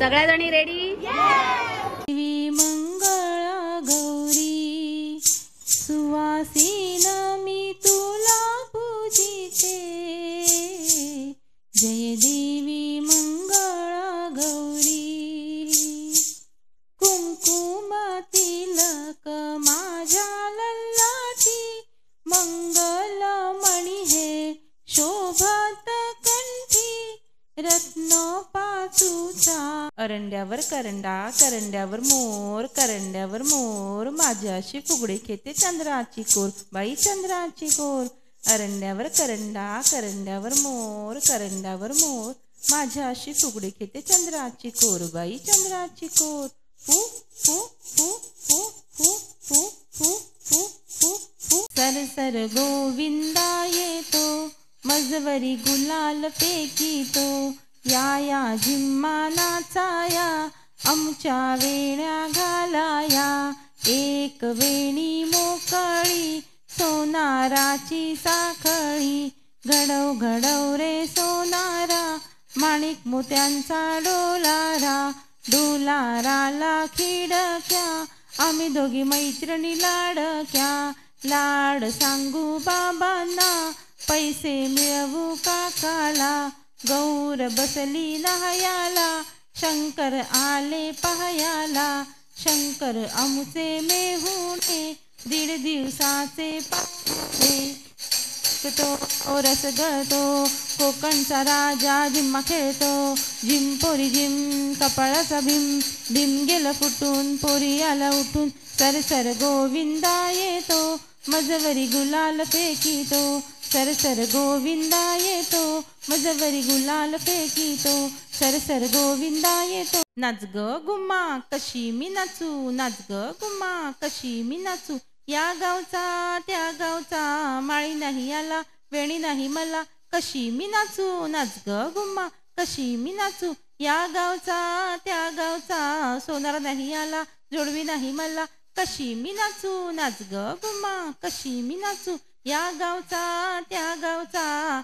सगळ्या जणी रेडी? देवी मंगळा गौरी सुवासीन मी तुला पूजिते, जय देवी मंगळा गौरी। कुंकुम तिलक माझ्या ललाटी, मंगल मणी हे शोभत कंठी, रत्न पाचूचा अरंड्यावर करंडा, करंड्यावर मोर, करंड्यावर मोर, माझ्याशी फुगडे खेते चंद्राची कोर, बाई चंद्राची कोर। अरंड्यावर करंडा, करंड्यावर मोर, करंड्यावर मोर, माझ्याशी फुगडे खेते चंद्राची कोर, बाई चंद्राची कोर। फू फू फू फू फू फू फू फू फू फू। सर सर गोविंदा येतो, मजवरी गुलाल फेकीतो, या झिम्मा नाचाया, आमच्या वेण्या घालाया, एक वेणी मोकळी सोनाराची साखळी, घडव घडव रे सोनारा, माणिक मोत्यांचा डोलारा, डोलाराला खिडक्या, आम्ही दोघी मैत्रिणी लाडक्या, लाड सांगू बाबांना, पैसे मिळवू काकाला, गौर बसली न्हायाला, शंकर आले पाहायला, शंकर आमुचे मेहुणे, 1.5 दिवसाचे पाहुणे। रस गळतो कोकणचा राजा, झिम्मा खेळतो झिम पोरी झिम, कपाळाचा भीम भीम गेलं फुटून, पोरी आला उठून, सर सर गोविंदा येतो, मजवरी गुलाल फेकीतो, सर सर गोविंदा येतो, मजवरी गुलाल फेकीतो, सर सर गोविंदा येतो। नाच ग गुम्मा कशी मी नाचू, नाच ग गुम्मा कशी मी नाचू, या गावचा त्या गावचा, माळी नाही आला वेणी नाही मला, कशी मी नाचू, नाच ग गुम्मा कशी मी नाचू, या गावचा त्या गावचा, सोनार नाही आला जोडवी नाही मला, कशी मी नाचू, नाच ग गुम्मा कशी मी नाचू, या गावचा त्या गावचा,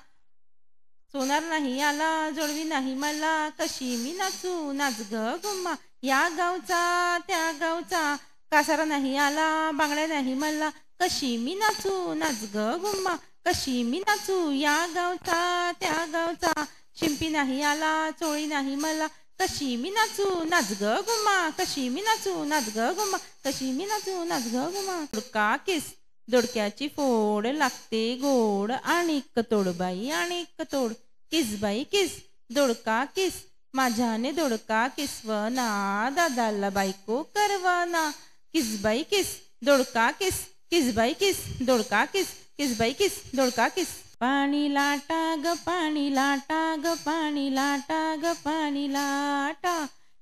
सोनार नाही आला जोडवी नाही मला, कशी मी नाचू, नाच ग गुम्मा, या गावचा त्या गावचा, कासारा नाही आला बांगड्या नाही मला, कशी मी नाचू, नाच ग गुम्मा कशी मी नाचू, या गावचा त्या गावचा, शिंपी नाही आला चोळी नाही मला, कशी मी नाचू, नाच ग गुम्मा कशी मी नाचू, नाच ग गुम्मा कशी मी नाचू, नाच ग गुम्मा। दोडका किस दोडक्याची फोड लागते गोड, आणिक तोड बाई आणिक तोड, किस बाई किस दोडका किस, माझ्याने दोडका किसवना, दादाला बायको करवना, किस बाई किस दोडका किस बाई किस दोडका किस बाई किस दोडका किस। पाणी लाटा ग पाणी लाटा ग पाणी लाटा ग पाणी लाटा,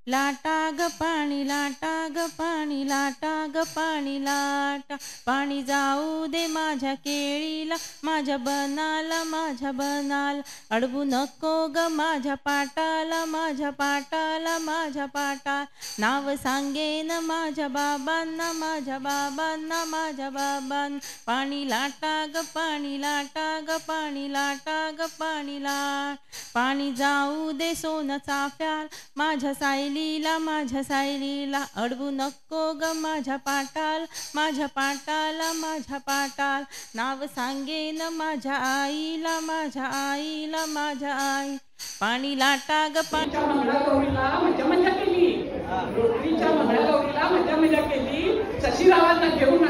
लाटा ग पाणी लाटा ग पाणी लाटा ग पाणी लाटा, पाणी जाऊ दे माझ्या केळीला, माझ्या बनाला माझ्या बनाला, अडवू नको ग माझ्या पाटाला, माझ्या पाटाला माझ्या पाटाला, नाव सांगेन माझ्या बाबांना, माझ्या बाबांना माझ्या बाबांना, पाणी लाटा ग पाणी लाटा ग पाणी लाटा ग पाणी लाट, पाणी जाऊ दे सोनं चाफ्याल, माझ्या सायलीला माझ्या सायलीला, अडवू नको ग माझ्या पाटाल, माझ्या पाटाला माझ्या पाटाल, नाव सांगेन माझ्या आईला, माझ्या आईला माझ्या आई, पाणी लाटा ग पाणी। मंगळागौरीला मजा मजा केली, रोटरीच्या मंगळागौरीला मजा मजा केली, शशीरावांना घेऊन